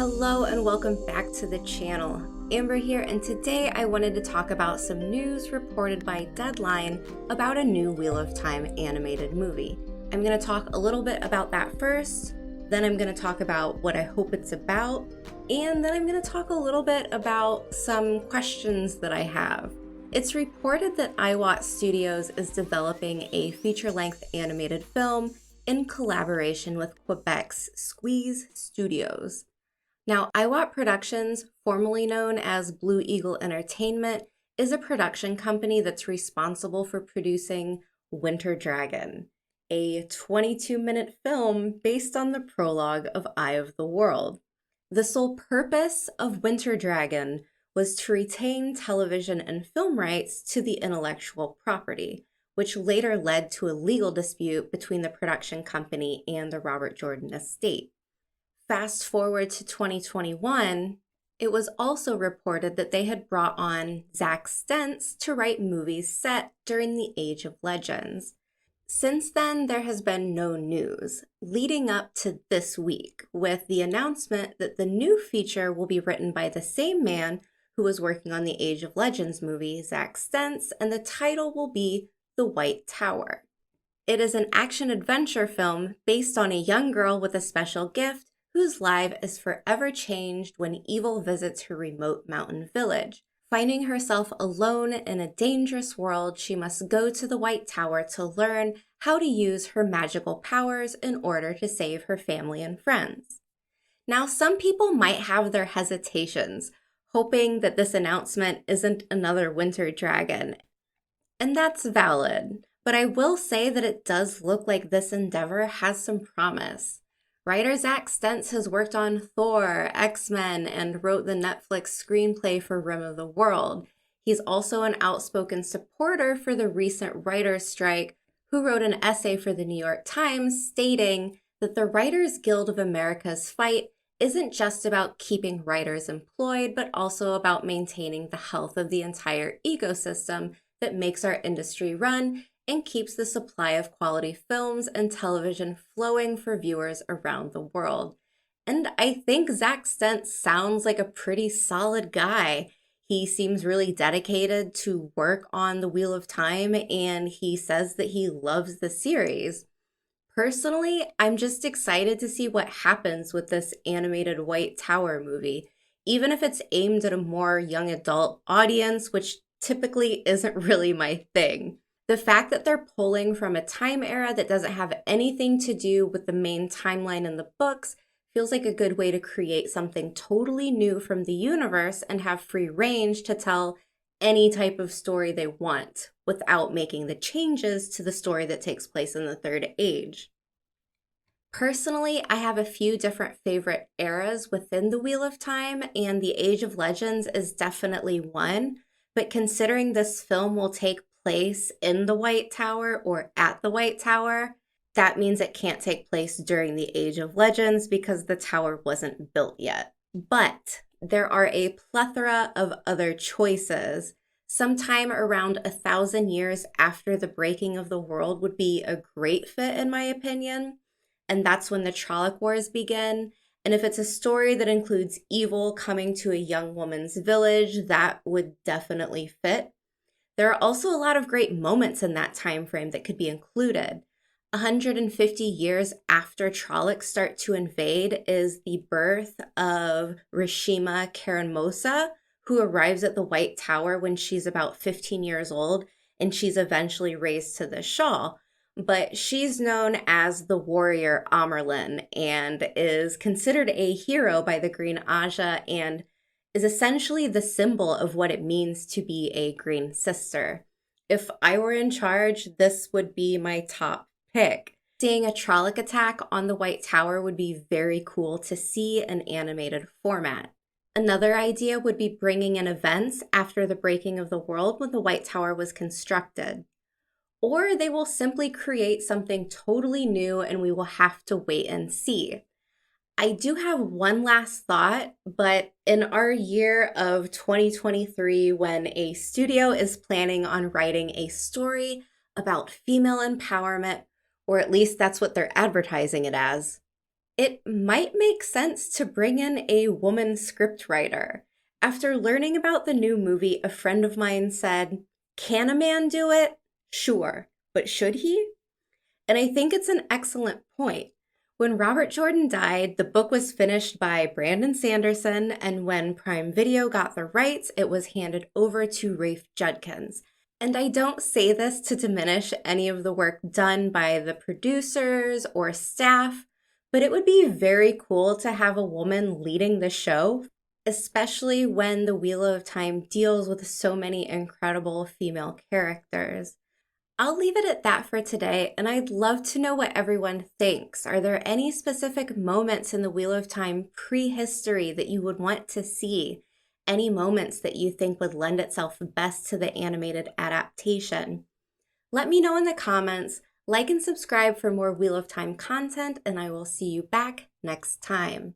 Hello and welcome back to the channel. Amber here, and today I wanted to talk about some news reported by Deadline about a new Wheel of Time animated movie. I'm going to talk a little bit about that first, then I'm going to talk about what I hope it's about, and then I'm going to talk a little bit about some questions that I have. It's reported that iWatch Studios is developing a feature-length animated film in collaboration with Quebec's Squeeze Studios. Now, iWatch Productions, formerly known as Blue Eagle Entertainment, is a production company that's responsible for producing Winter Dragon, a 22-minute film based on the prologue of Eye of the World. The sole purpose of Winter Dragon was to retain television and film rights to the intellectual property, which later led to a legal dispute between the production company and the Robert Jordan estate. Fast forward to 2021, it was also reported that they had brought on Zack Stenz to write movies set during the Age of Legends. Since then, there has been no news, leading up to this week with the announcement that the new feature will be written by the same man who was working on the Age of Legends movie, Zack Stenz, and the title will be The White Tower. It is an action-adventure film based on a young girl with a special gift whose life is forever changed when evil visits her remote mountain village. Finding herself alone in a dangerous world, she must go to the White Tower to learn how to use her magical powers in order to save her family and friends. Now, some people might have their hesitations, hoping that this announcement isn't another Winter Dragon. And that's valid, but I will say that it does look like this endeavor has some promise. Writer Zack Stenz has worked on Thor, X-Men, and wrote the Netflix screenplay for Rim of the World. He's also an outspoken supporter for the recent writers' strike, who wrote an essay for the New York Times stating that the Writers Guild of America's fight isn't just about keeping writers employed, but also about maintaining the health of the entire ecosystem that makes our industry run and keeps the supply of quality films and television flowing for viewers around the world. And I think Zack Stenz sounds like a pretty solid guy. He seems really dedicated to work on the Wheel of Time, and he says that he loves the series. Personally, I'm just excited to see what happens with this animated White Tower movie, even if it's aimed at a more young adult audience, which typically isn't really my thing. The fact that they're pulling from a time era that doesn't have anything to do with the main timeline in the books feels like a good way to create something totally new from the universe and have free range to tell any type of story they want without making the changes to the story that takes place in the Third Age. Personally, I have a few different favorite eras within the Wheel of Time, and the Age of Legends is definitely one, but considering this film will take place in the White Tower or at the White Tower, that means it can't take place during the Age of Legends because the tower wasn't built yet. But there are a plethora of other choices. Sometime around 1,000 years after the breaking of the world would be a great fit, in my opinion, and that's when the Trolloc Wars begin. And if it's a story that includes evil coming to a young woman's village, that would definitely fit. There are also a lot of great moments in that time frame that could be included. 150 years after Trollocs start to invade is the birth of Rishima Karamosa, who arrives at the White Tower when she's about 15 years old, and she's eventually raised to the Shah. But she's known as the warrior Amerlin and is considered a hero by the Green Aja and is essentially the symbol of what it means to be a Green Sister. If I were in charge, this would be my top pick. Seeing a Trolloc attack on the White Tower would be very cool to see in animated format. Another idea would be bringing in events after the breaking of the world when the White Tower was constructed. Or they will simply create something totally new and we will have to wait and see. I do have one last thought, but in our year of 2023, when a studio is planning on writing a story about female empowerment, or at least that's what they're advertising it as, it might make sense to bring in a woman scriptwriter. After learning about the new movie, a friend of mine said, "Can a man do it? Sure, but should he?" And I think it's an excellent point. When Robert Jordan died, the book was finished by Brandon Sanderson, and when Prime Video got the rights, it was handed over to Rafe Judkins. And I don't say this to diminish any of the work done by the producers or staff, but it would be very cool to have a woman leading the show, especially when the Wheel of Time deals with so many incredible female characters. I'll leave it at that for today, and I'd love to know what everyone thinks. Are there any specific moments in the Wheel of Time prehistory that you would want to see? Any moments that you think would lend itself best to the animated adaptation? Let me know in the comments. Like and subscribe for more Wheel of Time content, and I will see you back next time.